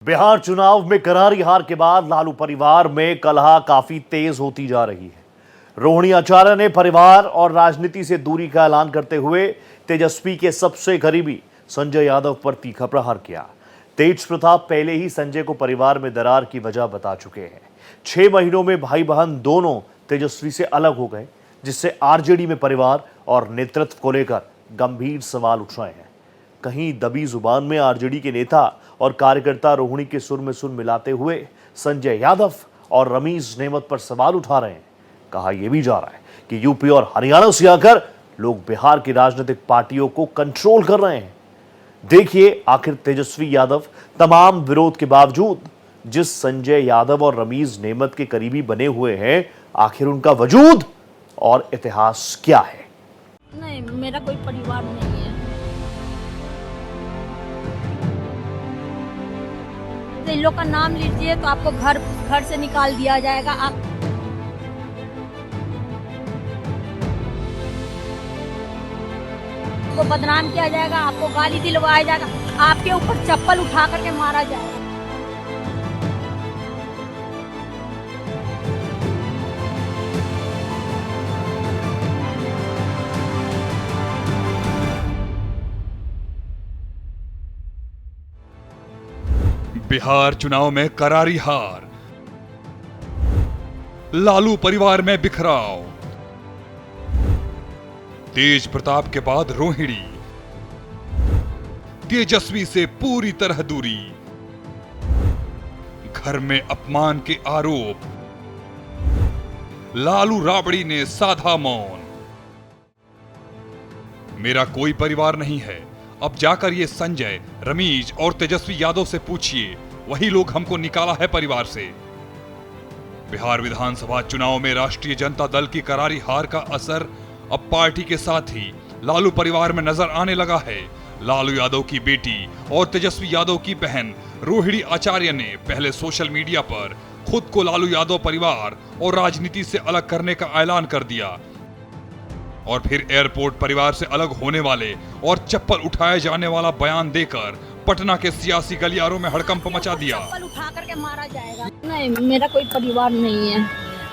बिहार चुनाव में करारी हार के बाद लालू परिवार में कलह काफी तेज होती जा रही है। रोहिणी आचार्य ने परिवार और राजनीति से दूरी का ऐलान करते हुए तेजस्वी के सबसे करीबी संजय यादव पर तीखा प्रहार किया। तेज प्रताप पहले ही संजय को परिवार में दरार की वजह बता चुके हैं। 6 महीनों में भाई बहन दोनों तेजस्वी से अलग हो गए, जिससे आरजेडी में परिवार और नेतृत्व को लेकर गंभीर सवाल उठ रहे हैं। कहीं दबी जुबान में आरजेडी के नेता और कार्यकर्ता रोहिणी के सुर में सुर मिलाते हुए संजय यादव और रमीज नेमत पर सवाल उठा रहे हैं। कहा यह भी जा रहा है कि यूपी और हरियाणा से आकर लोग बिहार की राजनीतिक पार्टियों को कंट्रोल कर रहे हैं। देखिए आखिर तेजस्वी यादव तमाम विरोध के बावजूद जिस संजय यादव और रमीज नेमत के करीबी बने हुए हैं, आखिर उनका वजूद और इतिहास क्या है। नहीं, मेरा कोई परिवार नहीं है। इन लोग का नाम लीजिए तो आपको घर से निकाल दिया जाएगा। आपको बदनाम किया जाएगा, आपको गाली दिलवाया जाएगा, आपके ऊपर चप्पल उठा करके मारा जाएगा। बिहार चुनाव में करारी हार, लालू परिवार में बिखराव, तेज प्रताप के बाद रोहिणी, तेजस्वी से पूरी तरह दूरी, घर में अपमान के आरोप, लालू राबड़ी ने साधा मौन। मेरा कोई परिवार नहीं है। अब जाकर ये संजय, रमीज और तेजस्वी यादव से पूछिए, वही लोग हमको निकाला है परिवार से। बिहार विधानसभा चुनाव में राष्ट्रीय जनता दल की करारी हार का असर अब पार्टी के साथ ही लालू परिवार में नजर आने लगा है। लालू यादव की बेटी और तेजस्वी यादव की बहन रोहिणी आचार्य ने पहले सोशल मीडिया पर खुद को लालू यादव परिवार और राजनीति से अलग करने का ऐलान कर दिया और फिर एयरपोर्ट परिवार से अलग होने वाले और चप्पल उठाए जाने वाला बयान देकर पटना के सियासी गलियारों में हड़कंप मचा दिया। चप्पल उठा करके मारा जाएगा। नहीं, मेरा कोई परिवार नहीं है।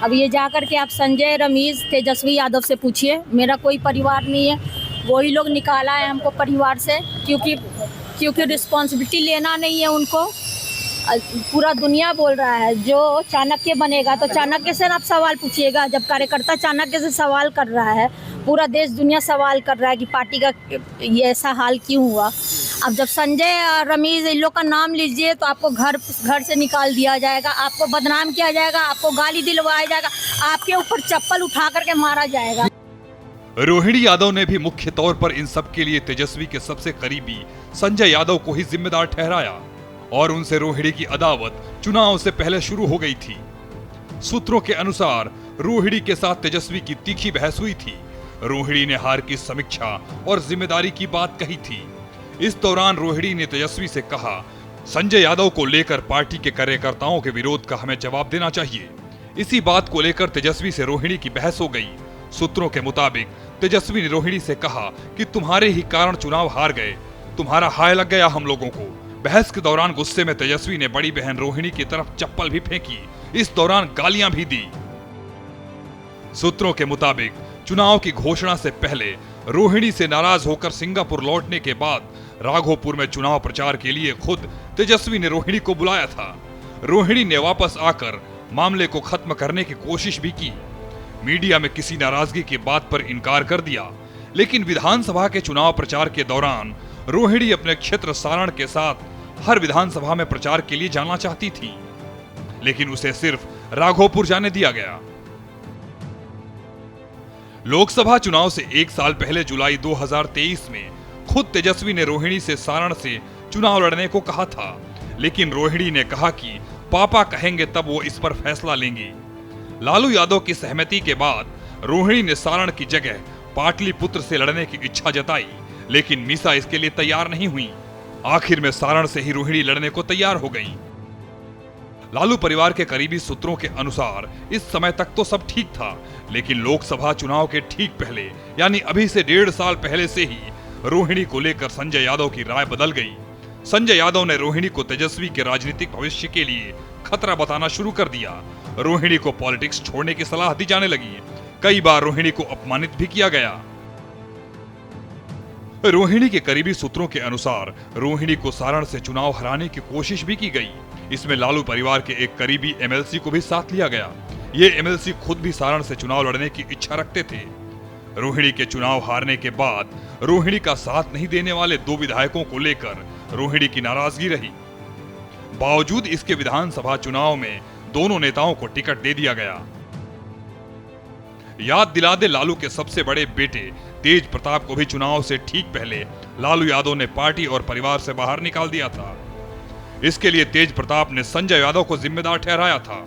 अब ये जाकर के आप संजय, रमीज, तेजस्वी यादव से पूछिए, मेरा कोई परिवार नहीं है। वही लोग निकाला है हमको परिवार से, क्योंकि रिस्पॉन्सिबिलिटी लेना नहीं है उनको। पूरा दुनिया बोल रहा है जो चाणक्य बनेगा तो चाणक्य से आप सवाल पूछिएगा। जब कार्यकर्ता चाणक्य से सवाल कर रहा है, पूरा देश दुनिया सवाल कर रहा है कि पार्टी का ये ऐसा हाल क्यों हुआ। अब जब संजय और रमीज इन लोग का नाम लीजिए तो आपको घर से निकाल दिया जाएगा, आपको बदनाम किया जाएगा, आपको गाली दिलवाया जाएगा, आपके ऊपर चप्पल उठा करके मारा जाएगा। रोहिणी यादव ने भी मुख्य तौर पर इन सब के लिए तेजस्वी के सबसे करीबी संजय यादव को ही जिम्मेदार ठहराया और उनसे रोहिणी की अदावत चुनाव से पहले शुरू हो गई थी। सूत्रों के अनुसार रोहिणी के साथ तेजस्वी की तीखी बहस हुई थी। रोहिणी ने हार की समीक्षा और जिम्मेदारी की बात कही थी। इस दौरान रोहिणी ने तेजस्वी से कहा, संजय यादव को लेकर पार्टी के कार्यकर्ताओं के विरोध का हमें जवाब देना चाहिए। इसी बात को लेकर तेजस्वी से रोहिणी की बहस हो गई। सूत्रों के मुताबिक तेजस्वी ने रोहिणी से कहा कि तुम्हारे ही कारण चुनाव हार गए, तुम्हारा हाय लग गया हम लोगों को। बहस के दौरान गुस्से में तेजस्वी ने बड़ी बहन रोहिणी की तरफ चप्पल भी फेंकी। इस दौरान गालियां भी दी। सूत्रों के मुताबिक चुनाव की घोषणा से पहले रोहिणी से नाराज होकर सिंगापुर लौटने के बाद राघोपुर में चुनाव प्रचार के लिए खुद तेजस्वी ने रोहिणी को बुलाया था। रोहिणी ने वापस आकर मामले को खत्म करने की कोशिश भी की। मीडिया में किसी नाराजगी की बात पर इनकार कर दिया, लेकिन विधानसभा के चुनाव प्रचार के दौरान रोहिणी अपने क्षेत्र सारण के साथ हर विधानसभा में प्रचार के लिए जाना चाहती थी, लेकिन उसे सिर्फ राघोपुर जाने दिया गया। लोकसभा चुनाव से 1 साल पहले जुलाई 2023 में खुद तेजस्वी ने रोहिणी से सारण से चुनाव लड़ने को कहा था, लेकिन रोहिणी ने कहा कि पापा कहेंगे तब वो इस पर फैसला लेंगी। लालू यादव की सहमति के बाद रोहिणी ने सारण की जगह पाटलिपुत्र से लड़ने की इच्छा जताई, लेकिन मीसा इसके लिए तैयार नहीं हुई। आखिर में सारण से ही रोहिणी लड़ने को तैयार हो गई। लालू परिवार के करीबी सूत्रों के अनुसार इस समय तक तो सब ठीक था, लेकिन लोकसभा चुनाव के ठीक पहले यानी अभी से 1.5 साल पहले से ही रोहिणी को लेकर संजय यादव की राय बदल गई। संजय यादव ने रोहिणी को तेजस्वी के राजनीतिक भविष्य के लिए खतरा बताना शुरू कर दिया। रोहिणी को पॉलिटिक्स छोड़ने की सलाह दी जाने लगी। कई बार रोहिणी को अपमानित भी किया गया। रोहिणी के करीबी सूत्रों के अनुसार रोहिणी को सारण से चुनाव हराने की कोशिश भी की गई। इसमें लालू परिवार के एक करीबी एमएलसी को भी साथ लिया गया। ये एमएलसी खुद भी सारण से चुनाव लड़ने की इच्छा रखते थे। रोहिणी के चुनाव हारने के बाद रोहिणी का साथ नहीं देने वाले 2 विधायकों को लेकर रोहिणी की नाराजगी रही। बावजूद इसके विधानसभा चुनाव में दोनों नेताओं को टिकट दे दिया गया। याद दिला दे, लालू के सबसे बड़े बेटे तेज प्रताप को भी चुनाव से ठीक पहले लालू यादव ने पार्टी और परिवार से बाहर निकाल दिया था। इसके लिए तेज प्रताप ने संजय यादव को जिम्मेदार ठहराया था।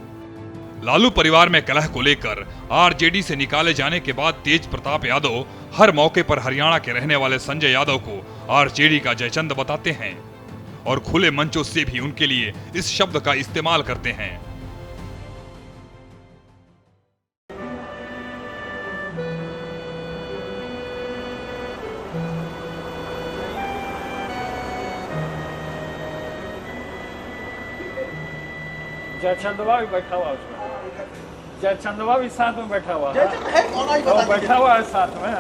लालू परिवार में कलह को लेकर आरजेडी से निकाले जाने के बाद तेज प्रताप यादव हर मौके पर हरियाणा के रहने वाले संजय यादव को आरजेडी का जयचंद बताते हैं और खुले मंचों से भी उनके लिए इस शब्द का इस्तेमाल करते हैं। जयचंदवा भी बैठा हुआ उसमें, जयचंदवा भी साथ में बैठा हुआ है, है कौन ही तो बता बैठा हुआ है साथ में।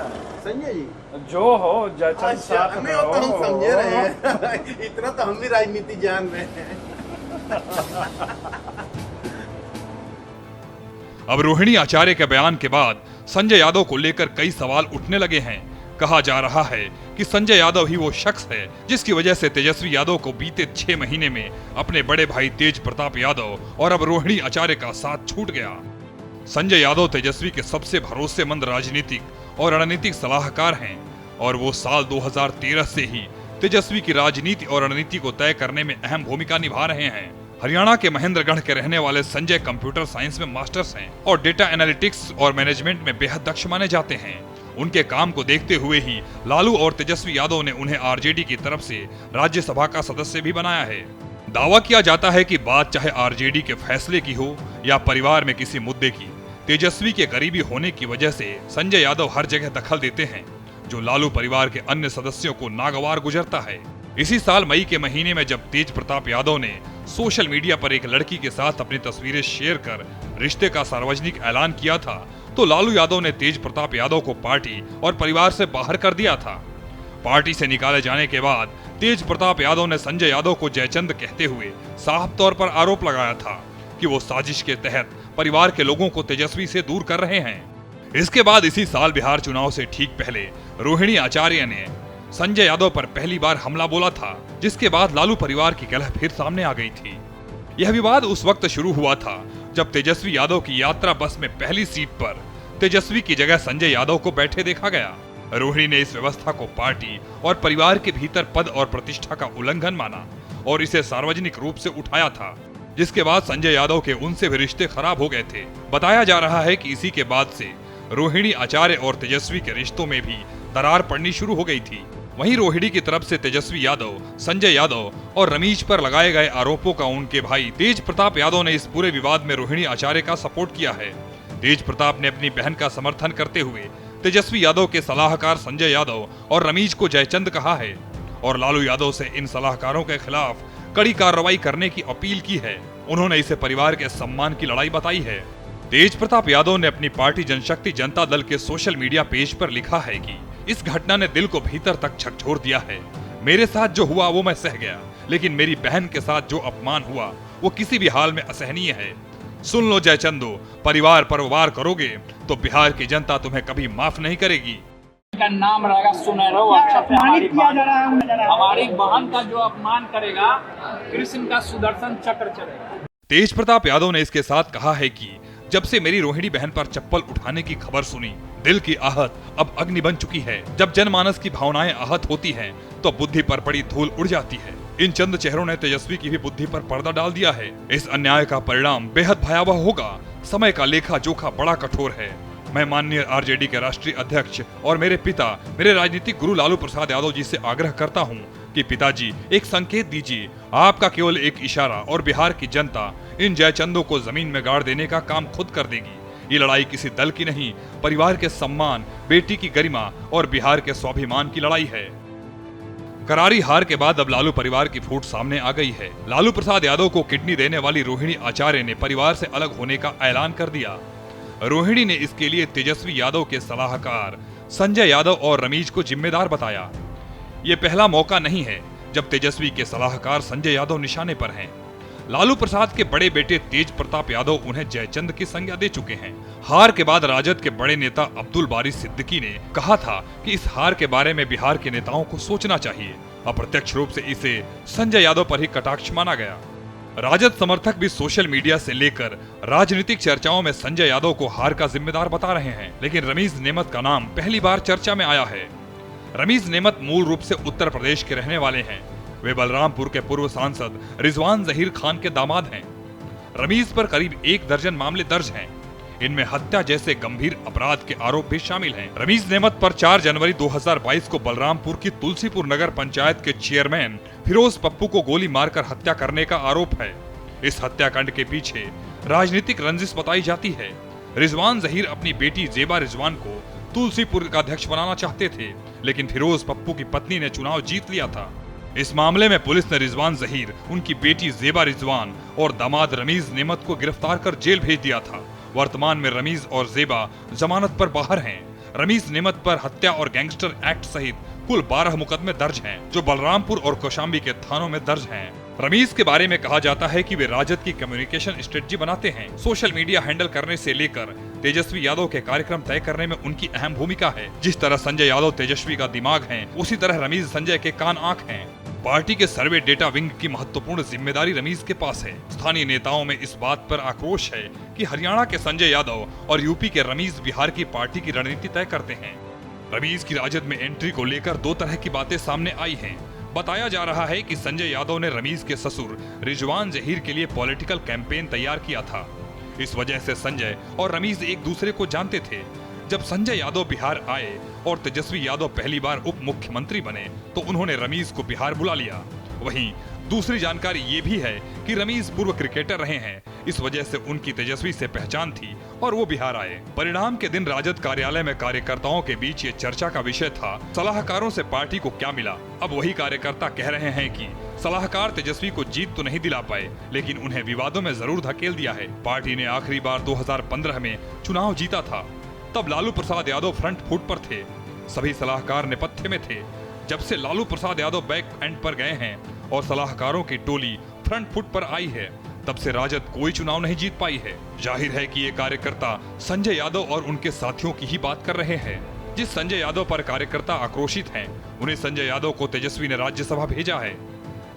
संजय जी जो हो जयचंद साथ में हमें तो हम हो। समझे रहे हैं इतना तो हम भी राजनीति जान रहे हैं। अब रोहिणी आचार्य के बयान के बाद संजय यादव को लेकर कई सवाल उठने लगे हैं। कहा जा रहा है कि संजय यादव ही वो शख्स है जिसकी वजह से तेजस्वी यादव को बीते 6 महीने में अपने बड़े भाई तेज प्रताप यादव और अब रोहिणी आचार्य का साथ छूट गया। संजय यादव तेजस्वी के सबसे भरोसेमंद राजनीतिक और रणनीतिक सलाहकार हैं और वो साल 2013 से ही तेजस्वी की राजनीति और रणनीति को तय करने में अहम भूमिका निभा रहे हैं। हरियाणा के महेंद्रगढ़ के रहने वाले संजय कंप्यूटर साइंस में मास्टर्स हैं और डेटा एनालिटिक्स और मैनेजमेंट में बेहद दक्ष माने जाते हैं। उनके काम को देखते हुए ही लालू और तेजस्वी यादव ने उन्हें आरजेडी की तरफ से राज्यसभा का सदस्य भी बनाया है। दावा किया जाता है कि बात चाहे आरजेडी के फैसले की हो या परिवार में किसी मुद्दे की, तेजस्वी के करीबी होने की वजह से संजय यादव हर जगह दखल देते हैं, जो लालू परिवार के अन्य सदस्यों को नागवार गुजरता है। इसी साल मई के महीने में जब तेज प्रताप यादव ने सोशल मीडिया पर एक लड़की के साथ अपनी तस्वीरें शेयर कर रिश्ते का सार्वजनिक ऐलान किया था, तो लालू यादव ने तेज प्रताप यादव को पार्टी और परिवार से बाहर कर दिया था। पार्टी से निकाले जाने के बाद तेज प्रताप यादव ने संजय यादव को जयचंद कहते हुए साफ तौर पर आरोप लगाया था कि वो साजिश के तहत परिवार के लोगों को तेजस्वी से दूर कर रहे हैं। इसके बाद इसी साल बिहार चुनाव से ठीक पहले रोहिणी आचार्य ने संजय यादव पर पहली बार हमला बोला था, जिसके बाद लालू परिवार की कलह फिर सामने आ गई थी। यह विवाद उस वक्त शुरू हुआ था जब तेजस्वी यादव की यात्रा बस में पहली सीट पर तेजस्वी की जगह संजय यादव को बैठे देखा गया। रोहिणी ने इस व्यवस्था को पार्टी और परिवार के भीतर पद और प्रतिष्ठा का उल्लंघन माना और इसे सार्वजनिक रूप से उठाया था, जिसके बाद संजय यादव के उनसे भी रिश्ते खराब हो गए थे। बताया जा रहा है कि इसी के बाद से रोहिणी आचार्य और तेजस्वी के रिश्तों में भी दरार पड़नी शुरू हो गई थी। वहीं रोहिणी की तरफ से तेजस्वी यादव, संजय यादव और रमीज पर लगाए गए आरोपों का उनके भाई तेज प्रताप यादव ने इस पूरे विवाद में रोहिणी आचार्य का सपोर्ट किया है। तेज प्रताप ने अपनी बहन का समर्थन करते हुए तेजस्वी यादव के सलाहकार संजय यादव और रमीज को जयचंद कहा है और लालू यादव से इन सलाहकारों के खिलाफ कड़ी कार्रवाई करने की अपील की है। उन्होंने इसे परिवार के सम्मान की लड़ाई बताई है। तेज प्रताप यादव ने अपनी पार्टी जनशक्ति जनता दल के सोशल मीडिया पेज पर लिखा है कि इस घटना ने दिल को भीतर तक झकझोर दिया है। मेरे साथ जो हुआ वो मैं सह गया, लेकिन मेरी बहन के साथ जो अपमान हुआ वो किसी भी हाल में असहनीय है। सुन लो जयचंदो, परिवार पर वार करोगे तो बिहार की जनता तुम्हें कभी माफ नहीं करेगी। का नाम रहेगा सुनहरो अक्षर से हमारी बहन का जो अपमान करेगा, कृष्ण का सुदर्शन चक्र चलेगा। तेज प्रताप यादव ने इसके साथ कहा है कि जब से मेरी रोहिणी बहन पर चप्पल उठाने की खबर सुनी, दिल की आहत अब अग्नि बन चुकी है। जब जनमानस की भावनाएं आहत होती हैं, तो बुद्धि पर पड़ी धूल उड़ जाती है। इन चंद चेहरों ने तेजस्वी की भी बुद्धि पर पर्दा डाल दिया है। इस अन्याय का परिणाम बेहद भयावह होगा। समय का लेखा जोखा बड़ा कठोर है। मैं माननीय आरजेडी के राष्ट्रीय अध्यक्ष और मेरे पिता, मेरे राजनीतिक गुरु लालू प्रसाद यादव जी से आग्रह करता हूं कि पिताजी एक संकेत दीजिए। आपका केवल एक इशारा और बिहार की जनता इन जयचंदों को जमीन में गाड़ देने का काम खुद कर देगी। ये लड़ाई किसी दल की नहीं, परिवार के सम्मान, बेटी की गरिमा और बिहार के स्वाभिमान की लड़ाई है। करारी हार के बाद अब लालू परिवार की फूट सामने आ गई है। लालू प्रसाद यादव को किडनी देने वाली रोहिणी आचार्य ने परिवार से अलग होने का ऐलान कर दिया। रोहिणी ने इसके लिए तेजस्वी यादव के सलाहकार संजय यादव और रमीज को जिम्मेदार बताया। ये पहला मौका नहीं है जब तेजस्वी के सलाहकार संजय यादव निशाने पर हैं। लालू प्रसाद के बड़े बेटे तेज प्रताप यादव उन्हें जयचंद की संज्ञा दे चुके हैं। हार के बाद राजद के बड़े नेता अब्दुल बारी सिद्दीकी ने कहा था कि इस हार के बारे में बिहार के नेताओं को सोचना चाहिए। अप्रत्यक्ष रूप से इसे संजय यादव पर ही कटाक्ष माना गया। राजद समर्थक भी सोशल मीडिया से लेकर राजनीतिक चर्चाओं में संजय यादव को हार का जिम्मेदार बता रहे हैं, लेकिन रमीज नेमत का नाम पहली बार चर्चा में आया है। रमीज नेमत मूल रूप से उत्तर प्रदेश के रहने वाले हैं। वे बलरामपुर के पूर्व सांसद रिजवान जहीर खान के दामाद हैं। रमीज पर करीब 1 दर्जन मामले दर्ज हैं। इनमें हत्या जैसे गंभीर अपराध के आरोप भी शामिल हैं। रमीज नेमत पर 4 जनवरी 2022 को बलरामपुर की तुलसीपुर नगर पंचायत के चेयरमैन फिरोज पप्पू को गोली मारकर हत्या करने का आरोप है। इस हत्याकांड के पीछे राजनीतिक रंजिश बताई जाती है। रिजवान जहीर अपनी बेटी जेबा रिजवान को तुलसीपुर का अध्यक्ष बनाना चाहते थे, लेकिन फिरोज पप्पू की पत्नी ने चुनाव जीत लिया था। इस मामले में पुलिस ने रिजवान जहीर, उनकी बेटी जेबा रिजवान और दामाद रमीज नेमत को गिरफ्तार कर जेल भेज दिया था। वर्तमान में रमीज और जेबा जमानत पर बाहर हैं। रमीज नेमत पर हत्या और गैंगस्टर एक्ट सहित कुल 12 मुकदमे दर्ज हैं, जो बलरामपुर और कौशाम्बी के थानों में दर्ज हैं। रमीज के बारे में कहा जाता है कि वे राजद की कम्युनिकेशन स्ट्रेटजी बनाते हैं। सोशल मीडिया हैंडल करने से लेकर तेजस्वी यादव के कार्यक्रम तय करने में उनकी अहम भूमिका है। जिस तरह संजय यादव तेजस्वी का दिमाग है, उसी तरह रमीज संजय के कान आंख हैं। पार्टी के सर्वे डेटा विंग की महत्वपूर्ण जिम्मेदारी रमीज के पास है। स्थानीय नेताओं में इस बात पर आक्रोश है कि हरियाणा के संजय यादव और यूपी के रमीज बिहार की पार्टी की रणनीति तय करते हैं। रमीज की राजद में एंट्री को लेकर 2 तरह की बातें सामने आई हैं। बताया जा रहा है कि संजय यादव ने रमीज के ससुर रिजवान जहीर के लिए पॉलिटिकल कैंपेन तैयार किया था। इस वजह से संजय और रमीज एक दूसरे को जानते थे। जब संजय यादव बिहार आए और तेजस्वी यादव पहली बार उप मुख्यमंत्री बने तो उन्होंने रमीज को बिहार बुला लिया। वहीं दूसरी जानकारी ये भी है कि रमीज पूर्व क्रिकेटर रहे हैं, इस वजह से उनकी तेजस्वी से पहचान थी और वो बिहार आए। परिणाम के दिन राजद कार्यालय में कार्यकर्ताओं के बीच ये चर्चा का विषय था, सलाहकारों से पार्टी को क्या मिला। अब वही कार्यकर्ता कह रहे हैं कि सलाहकार तेजस्वी को जीत तो नहीं दिला पाए, लेकिन उन्हें विवादों में जरूर धकेल दिया है। पार्टी ने आखिरी बार 2015 में चुनाव जीता था, तब लालू प्रसाद यादव फ्रंट फुट पर थे। सभी सलाहकार नेपथ्य में थे। जब से लालू प्रसाद यादव बैक एंड पर गए हैं और सलाहकारों की टोली फ्रंट फुट पर आई है, तब से राजद कोई चुनाव नहीं जीत पाई है। जाहिर है कि ये कार्यकर्ता संजय यादव और उनके साथियों की ही बात कर रहे हैं। जिस संजय यादव पर कार्यकर्ता आक्रोशित हैं, उन्हें संजय यादव को तेजस्वी ने राज्यसभा भेजा है।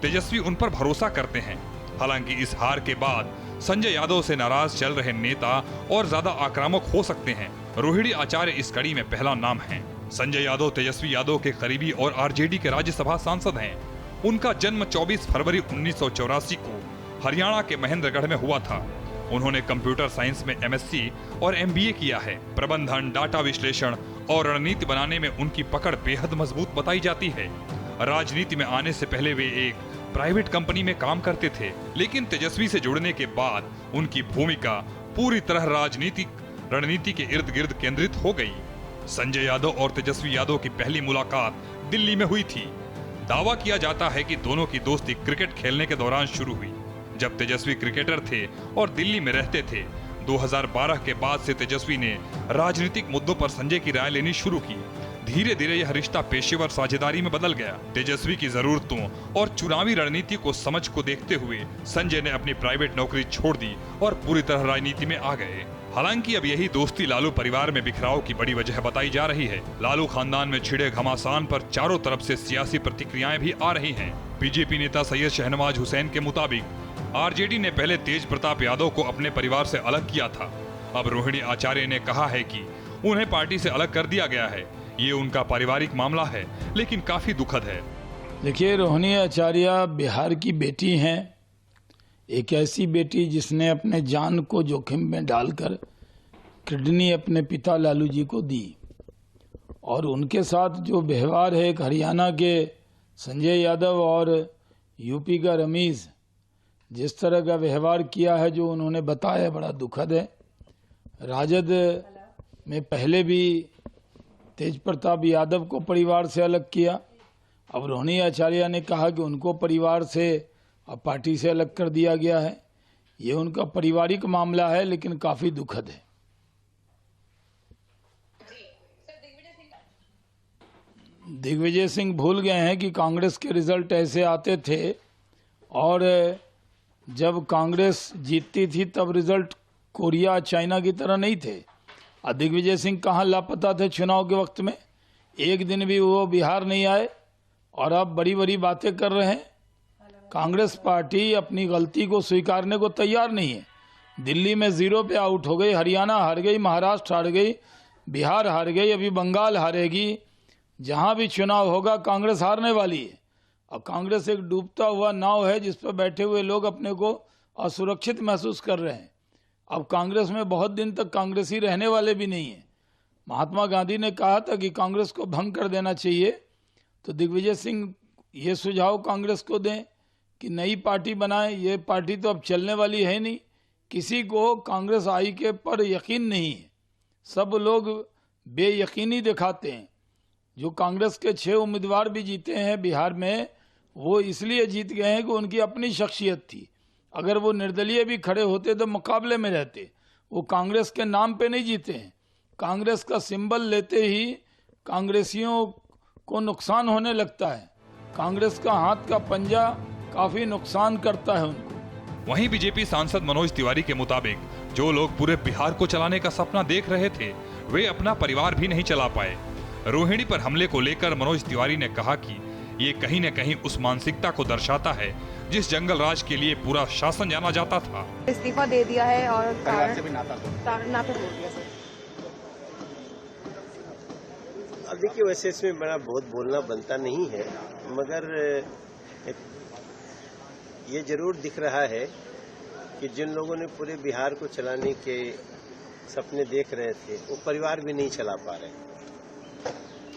तेजस्वी उन पर भरोसा करते हैं। हालांकि इस हार के बाद संजय यादव से नाराज चल रहे नेता और ज्यादा आक्रामक हो सकते हैं। रोहिणी आचार्य इस कड़ी में पहला नाम है। संजय यादव तेजस्वी यादव के करीबी और आरजेडी के राज्यसभा सांसद हैं। उनका जन्म 24 फरवरी 1984 को हरियाणा के महेंद्रगढ़ में हुआ था। उन्होंने कंप्यूटर साइंस में एमएससी और एमबीए किया है। प्रबंधन, डाटा विश्लेषण और रणनीति बनाने में उनकी पकड़ बेहद मजबूत बताई जाती है। राजनीति में आने से पहले वे एक प्राइवेट कंपनी में काम करते थे, लेकिन तेजस्वी से जुड़ने के बाद उनकी भूमिका पूरी तरह राजनीतिक रणनीति के इर्द गिर्द केंद्रित हो गई। संजय यादव और तेजस्वी यादव की पहली मुलाकात दिल्ली में हुई थी। दावा किया जाता है कि दोनों की दोस्ती क्रिकेट खेलने के दौरान शुरू हुई, जब तेजस्वी क्रिकेटर थे और दिल्ली में रहते थे। 2012 के बाद से तेजस्वी ने राजनीतिक मुद्दों पर संजय की राय लेनी शुरू की। धीरे धीरे यह रिश्ता पेशेवर साझेदारी में बदल गया। तेजस्वी की जरूरतों और चुनावी रणनीति को समझ को देखते हुए संजय ने अपनी प्राइवेट नौकरी छोड़ दी और पूरी तरह राजनीति में आ गए। हालांकि अब यही दोस्ती लालू परिवार में बिखराव की बड़ी वजह बताई जा रही है। लालू खानदान में छिड़े घमासान पर चारों तरफ से सियासी प्रतिक्रियाएं भी आ रही हैं। बीजेपी नेता सैयद शहनवाज हुसैन के मुताबिक आरजेडी ने पहले तेज प्रताप यादव को अपने परिवार से अलग किया था। अब रोहिणी आचार्य ने कहा है कि उन्हें पार्टी से अलग कर दिया गया है। ये उनका पारिवारिक मामला है, लेकिन काफी दुखद है। देखिए, रोहिणी आचार्य बिहार की बेटी हैं। एक ऐसी बेटी जिसने अपने जान को जोखिम में डालकर किडनी अपने पिता लालू जी को दी, और उनके साथ जो व्यवहार है, एक हरियाणा के संजय यादव और यूपी का रमीज जिस तरह का व्यवहार किया है, जो उन्होंने बताया, बड़ा दुखद है। राजद में पहले भी तेज प्रताप यादव को परिवार से अलग किया, अब रोहिणी आचार्य ने कहा कि उनको परिवार से और पार्टी से अलग कर दिया गया है। ये उनका पारिवारिक मामला है, लेकिन काफी दुखद है। दिग्विजय सिंह भूल गए हैं कि कांग्रेस के रिजल्ट ऐसे आते थे और जब कांग्रेस जीतती थी तब रिजल्ट कोरिया चाइना की तरह नहीं थे। और दिग्विजय सिंह कहाँ लापता थे चुनाव के वक्त में, एक दिन भी वो बिहार नहीं आए और अब बड़ी बड़ी बातें कर रहे हैं। कांग्रेस पार्टी अपनी गलती को स्वीकारने को तैयार नहीं है। दिल्ली में 0 पे आउट हो गई, हरियाणा हार गई, महाराष्ट्र हार गई, बिहार हार गई, अभी बंगाल हारेगी। जहां भी चुनाव होगा कांग्रेस हारने वाली है। और कांग्रेस एक डूबता हुआ नाव है जिस पर बैठे हुए लोग अपने को असुरक्षित महसूस कर रहे हैं। अब कांग्रेस में बहुत दिन तक कांग्रेसी रहने वाले भी नहीं है। महात्मा गांधी ने कहा था कि कांग्रेस को भंग कर देना चाहिए, तो दिग्विजय सिंह ये सुझाव कांग्रेस को दें कि नई पार्टी बनाएं। ये पार्टी तो अब चलने वाली है नहीं। किसी को कांग्रेस आई के पर यकीन नहीं है, सब लोग बेयकीनी दिखाते हैं। जो कांग्रेस के 6 उम्मीदवार भी जीते हैं बिहार में, वो इसलिए जीत गए हैं कि उनकी अपनी शख्सियत थी। अगर वो निर्दलीय भी खड़े होते तो मुकाबले में रहते। वो कांग्रेस के नाम पे नहीं जीते हैं। कांग्रेस का सिंबल लेते ही कांग्रेसियों को नुकसान होने लगता है। कांग्रेस का हाथ का पंजा काफी नुकसान करता है उनको। वहीं बीजेपी सांसद मनोज तिवारी के मुताबिक जो लोग पूरे बिहार को चलाने का सपना देख रहे थे, वे अपना परिवार भी नहीं चला पाए। रोहिणी पर हमले को लेकर मनोज तिवारी ने कहा कि ये कहीं न कहीं उस मानसिकता को दर्शाता है जिस जंगल राज के लिए पूरा शासन जाना जाता था। इस्तीफा दे दिया है और नाता तोड़ दिया सर। अब देखिए, वैसे इसमें बड़ा बहुत बोलना बनता नहीं है, मगर ये जरूर दिख रहा है कि जिन लोगों ने पूरे बिहार को चलाने के सपने देख रहे थे, वो परिवार भी नहीं चला पा रहे।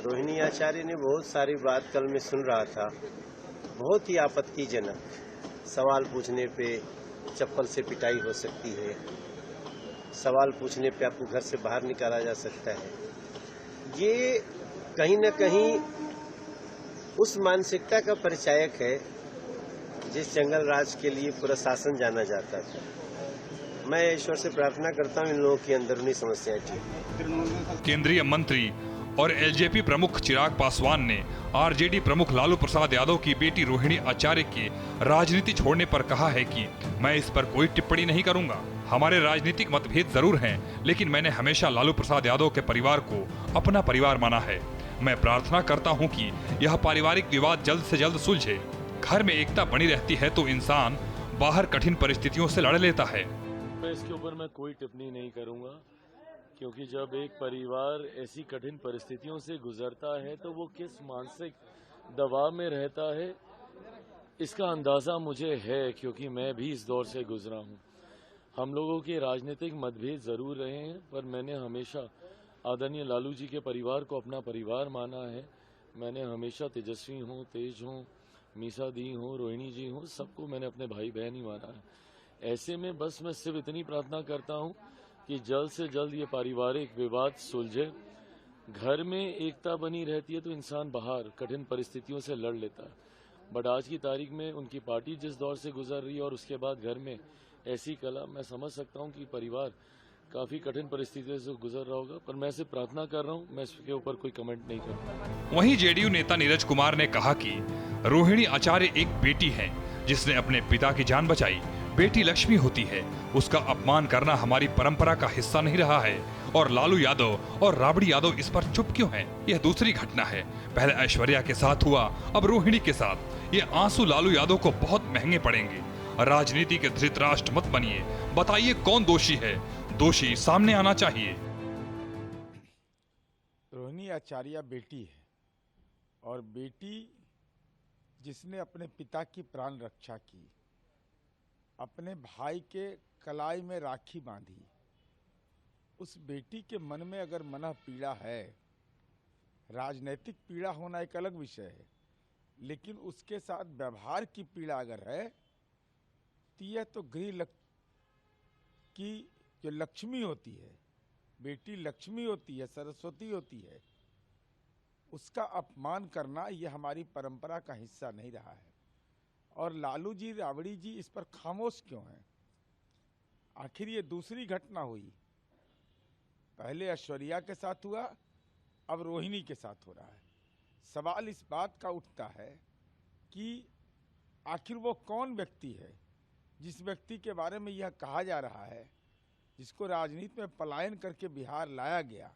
रोहिणी आचार्य ने बहुत सारी बात कल मैं सुन रहा था, बहुत ही आपत्तिजनक। सवाल पूछने पे चप्पल से पिटाई हो सकती है, सवाल पूछने पे आपको घर से बाहर निकाला जा सकता है। ये कहीं न कहीं उस मानसिकता का परिचायक है जिस जंगल राज के लिए पूरा शासन जाना जाता था। मैं ईश्वर से प्रार्थना करता हूँ इन लोगों की अंदरूनी समस्याएं ठीक। केंद्रीय मंत्री और एलजेपी प्रमुख चिराग पासवान ने आरजेडी प्रमुख लालू प्रसाद यादव की बेटी रोहिणी आचार्य के राजनीति छोड़ने पर कहा है कि मैं इस पर कोई टिप्पणी नहीं करूंगा। हमारे राजनीतिक मतभेद जरूर हैं, लेकिन मैंने हमेशा लालू प्रसाद यादव के परिवार को अपना परिवार माना है। मैं प्रार्थना करता हूं कि यह पारिवारिक विवाद जल्द से जल्द सुलझे। घर में एकता बनी रहती है तो इंसान बाहर कठिन परिस्थितियों से लड़ लेता है। मैं इसके ऊपर मैं कोई टिप्पणी नहीं करूंगा, क्योंकि जब एक परिवार ऐसी कठिन परिस्थितियों से गुजरता है तो वो किस मानसिक दबाव में रहता है, इसका अंदाजा मुझे है, क्योंकि मैं भी इस दौर से गुजरा हूं। हम लोगों के राजनीतिक मतभेद जरूर रहे हैं, पर मैंने हमेशा आदरणीय लालू जी के परिवार को अपना परिवार माना है। मैंने हमेशा तेजस्वी हों, तेज हों, मीसा दी हों, रोहिणी जी हों, सबको मैंने अपने भाई बहन ही माना है। ऐसे में बस मैं सिर्फ इतनी प्रार्थना करता हूं कि जल्द से जल्द ये पारिवारिक विवाद सुलझे। घर में एकता बनी रहती है तो इंसान बाहर कठिन परिस्थितियों से लड़ लेता है। बट आज की तारीख में उनकी पार्टी जिस दौर से गुजर रही है और उसके बाद घर में ऐसी कला, मैं समझ सकता हूं कि परिवार काफी कठिन परिस्थितियों से गुजर रहा होगा। पर मैं सिर्फ प्रार्थना कर रहा हूं, मैं इसके ऊपर कोई कमेंट नहीं करूंगा। वहीं जेडीयू नेता नीरज कुमार ने कहा कि रोहिणी आचार्य एक बेटी है जिसने अपने पिता की जान बचाई। बेटी लक्ष्मी होती है, उसका अपमान करना हमारी परंपरा का हिस्सा नहीं रहा है। और लालू यादव और राबड़ी यादव इस पर चुप क्यों हैं? यह दूसरी घटना है। पहले ऐश्वर्या के साथ हुआ, अब रोहिणी के साथ। ये आंसू लालू यादव को बहुत महंगे पड़ेंगे। राजनीति के धृतराष्ट्र मत बनिए। बताइए कौन दोषी है? दोषी सामने आना चाहिए। रोहिणी आचार्य बेटी है, और बेटी जिसने अपने पिता की प्राण रक्षा की, अपने भाई के कलाई में राखी बांधी, उस बेटी के मन में अगर मनः पीड़ा है, राजनीतिक पीड़ा होना एक अलग विषय है, लेकिन उसके साथ व्यवहार की पीड़ा अगर है तो यह तो गृह की जो लक्ष्मी होती है, बेटी लक्ष्मी होती है, सरस्वती होती है, उसका अपमान करना ये हमारी परंपरा का हिस्सा नहीं रहा है। और लालू जी, राबड़ी जी इस पर खामोश क्यों हैं? आखिर ये दूसरी घटना हुई, पहले ऐश्वर्या के साथ हुआ, अब रोहिणी के साथ हो रहा है। सवाल इस बात का उठता है कि आखिर वो कौन व्यक्ति है जिस व्यक्ति के बारे में यह कहा जा रहा है, जिसको राजनीति में पलायन करके बिहार लाया गया।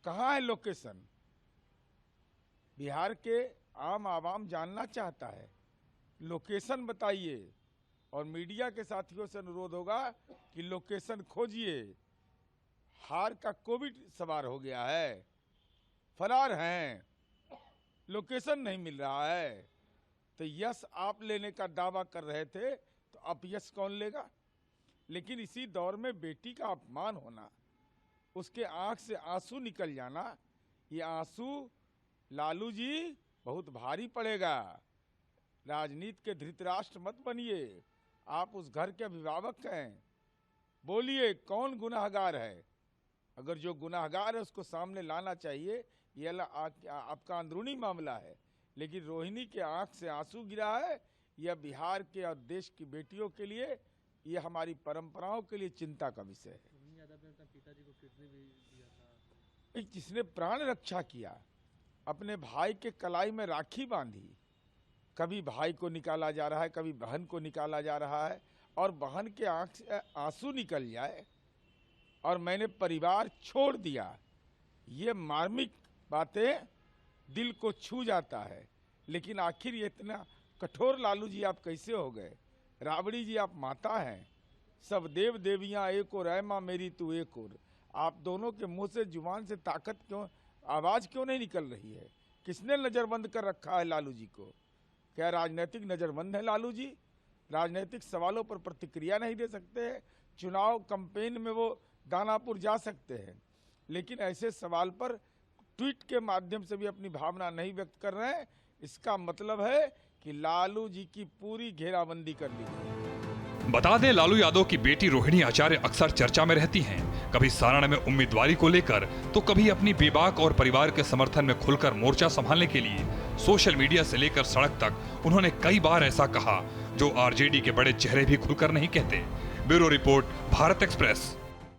कहाँ है लोकेशन? बिहार के आम आवाम जानना चाहता है, लोकेशन बताइए। और मीडिया के साथियों से अनुरोध होगा कि लोकेशन खोजिए। हार का कोविड सवार हो गया है, फरार हैं, लोकेशन नहीं मिल रहा है। तो यश आप लेने का दावा कर रहे थे, तो अब यश कौन लेगा? लेकिन इसी दौर में बेटी का अपमान होना, उसके आंख से आंसू निकल जाना, ये आंसू लालू जी बहुत भारी पड़ेगा। राजनीति के धृतराष्ट्र मत बनिए, आप उस घर के अभिभावक हैं। बोलिए कौन गुनाहगार है? अगर जो गुनाहगार है उसको सामने लाना चाहिए, ये आपका अंदरूनी मामला है। लेकिन रोहिणी के आंख से आंसू गिरा है, यह बिहार के और देश की बेटियों के लिए, यह हमारी परंपराओं के लिए चिंता का विषय है। जिसने प्राण रक्षा किया, अपने भाई के कलाई में राखी बांधी, कभी भाई को निकाला जा रहा है, कभी बहन को निकाला जा रहा है, और बहन के आंख से आंसू निकल जाए और मैंने परिवार छोड़ दिया, ये मार्मिक बातें दिल को छू जाता है। लेकिन आखिर ये इतना कठोर लालू जी आप कैसे हो गए? राबड़ी जी आप माता हैं, सब देव देवियां एक और, ऐ माँ मेरी तू एक और। आप दोनों के मुंह से, जुबान से ताकत क्यों, आवाज क्यों नहीं निकल रही है? किसने नजरबंद कर रखा है लालू जी को? क्या राजनीतिक नजरबंद है लालू जी? राजनीतिक सवालों पर प्रतिक्रिया नहीं दे सकते हैं? चुनाव कैंपेन में वो दानापुर जा सकते हैं, लेकिन ऐसे सवाल पर ट्वीट के माध्यम से भी अपनी भावना नहीं व्यक्त कर रहे हैं। इसका मतलब है कि लालू जी की पूरी घेराबंदी कर ली गई। बता दें, लालू यादव की बेटी रोहिणी आचार्य अक्सर चर्चा में रहती हैं। कभी सारण में उम्मीदवारी को लेकर, तो कभी अपनी बेबाक और परिवार के समर्थन में खुलकर मोर्चा संभालने के लिए सोशल मीडिया से लेकर सड़क तक उन्होंने कई बार ऐसा कहा जो आरजेडी के बड़े चेहरे भी खुलकर नहीं कहते। Bureau report, Bharat express.